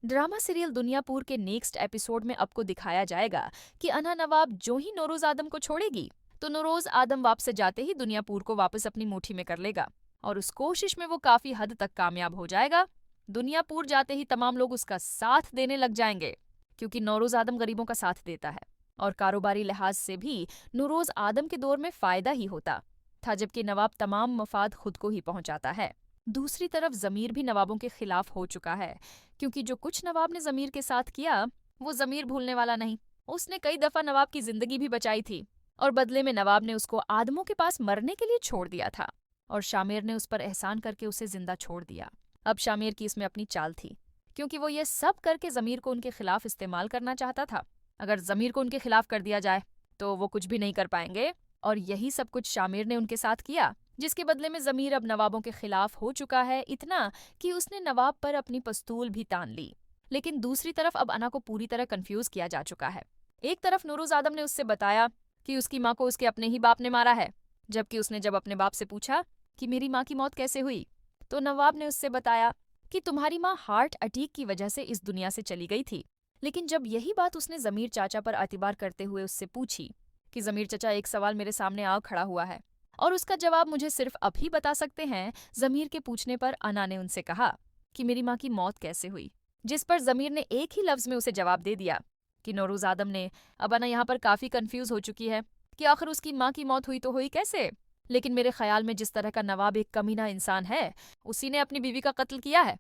Drama serial Duniyapur के next episode में आपको दिखाया जाएगा कि अना नवाब जो ही नौरोज आदम को छोड़ेगी तो नौरोज आदम वापस जाते ही दुनियापुर को वापस अपनी मुट्ठी में कर लेगा और उस कोशिश में वो काफी हद तक कामयाब हो जाएगा। दुनियापुर जाते ही तमाम लोग उसका साथ देने लग जाएंगे क्योंकि नौरोज आदम गरीबों का साथ देता है और कारोबारी लिहाज से भी नौरोज आदम के दौर में फायदा ही होता था, जबकि नवाब तमाम मफाद खुद को ही पहुंचाता है। दूसरी तरफ जमीर भी नवाबों के खिलाफ हो चुका है क्योंकि जो कुछ नवाब ने जमीर के साथ किया वो जमीर भूलने वाला नहीं। उसने कई दफा नवाब की जिंदगी भी बचाई थी और बदले में नवाब ने उसको आदमों के पास मरने के लिए छोड़ दिया था और शामिर ने उस पर एहसान करके उसे जिंदा छोड़ दिया। अब शामिर की इसमें अपनी चाल थी क्योंकि वो ये सब करके जमीर को उनके खिलाफ इस्तेमाल करना चाहता था। अगर जमीर को उनके खिलाफ कर दिया जाए तो वो कुछ भी नहीं कर पाएंगे और यही सब कुछ शामिर ने उनके साथ किया, जिसके बदले में जमीर अब नवाबों के खिलाफ हो चुका है, इतना कि उसने नवाब पर अपनी पस्तूल भी तान ली। लेकिन दूसरी तरफ अब अना को पूरी तरह कंफ्यूज किया जा चुका है। एक तरफ नूरुज आदम ने उससे बताया कि उसकी माँ को उसके अपने ही बाप ने मारा है, जबकि उसने जब अपने बाप से पूछा कि मेरी माँ की मौत कैसे हुई तो नवाब ने उससे बताया कि तुम्हारी माँ हार्ट अटैक की वजह से इस दुनिया से चली गई थी। लेकिन जब यही बात उसने जमीर चाचा पर एतबार करते हुए उससे पूछी कि जमीर चाचा एक सवाल मेरे सामने आ खड़ा हुआ है और उसका जवाब मुझे सिर्फ अब ही बता सकते हैं, जमीर के पूछने पर अना ने उनसे कहा कि मेरी माँ की मौत कैसे हुई, जिस पर जमीर ने एक ही लफ्ज में उसे जवाब दे दिया कि नौरोज आदम ने। अब अना यहाँ पर काफी कंफ्यूज हो चुकी है कि आखिर उसकी माँ की मौत हुई तो हुई कैसे। लेकिन मेरे ख्याल में जिस तरह का नवाब एक कमीना इंसान है उसी ने अपनी बीवी का कत्ल किया है,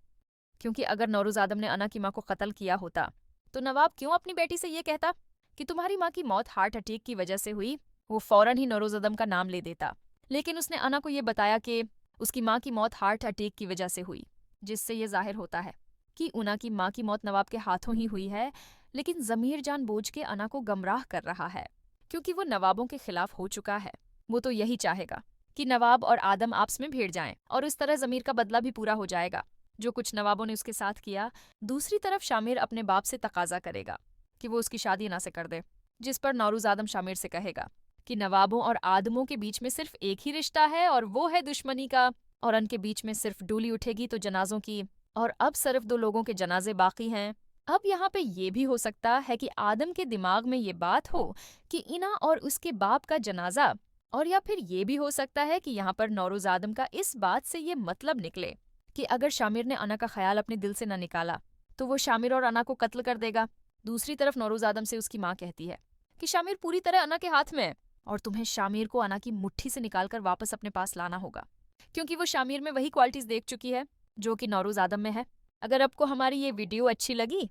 क्योंकि अगर नौरोज आदम ने अना की माँ को कत्ल किया होता तो नवाब क्यों अपनी बेटी से ये कहता कि तुम्हारी माँ की मौत हार्ट अटैक की वजह से हुई। वो फौरन ही नौरोज आदम का नाम ले देता, लेकिन उसने अना को ये बताया कि उसकी माँ की मौत हार्ट अटैक की वजह से हुई, जिससे ये जाहिर होता है कि उना की माँ की मौत नवाब के हाथों ही हुई है। लेकिन जमीर जानबूझ के अना को गमराह कर रहा है क्योंकि वो नवाबों के खिलाफ हो चुका है। वो तो यही चाहेगा कि नवाब और आदम आपस में भिड़ जाएं और इस तरह जमीर का बदला भी पूरा हो जाएगा जो कुछ नवाबों ने उसके साथ किया। दूसरी तरफ शामिर अपने बाप से तकाजा करेगा कि वो उसकी शादी ना से कर दे, जिस पर नौरोज आदम शामिर से कहेगा कि नवाबों और आदमों के बीच में सिर्फ एक ही रिश्ता है और वो है दुश्मनी का, और उनके बीच में सिर्फ डोली उठेगी तो जनाजों की, और अब सिर्फ 2 लोगों के जनाजे बाकी हैं। अब यहाँ पे ये भी हो सकता है कि आदम के दिमाग में ये बात हो कि इना और उसके बाप का जनाजा, और या फिर ये भी हो सकता है कि यहाँ पर नौरोज आदम का इस बात से ये मतलब निकले कि अगर शामिर ने अना का ख्याल अपने दिल से न निकाला तो वो शामिर और अना को कत्ल कर देगा। दूसरी तरफ नौरोज आदम से उसकी माँ कहती है कि शामिर पूरी तरह अना के हाथ में है और तुम्हें शामिर को अना की मुट्ठी से निकालकर वापस अपने पास लाना होगा, क्योंकि वो शामिर में वही क्वालिटीज देख चुकी है जो कि नौरोज आदम में है। अगर आपको हमारी ये वीडियो अच्छी लगी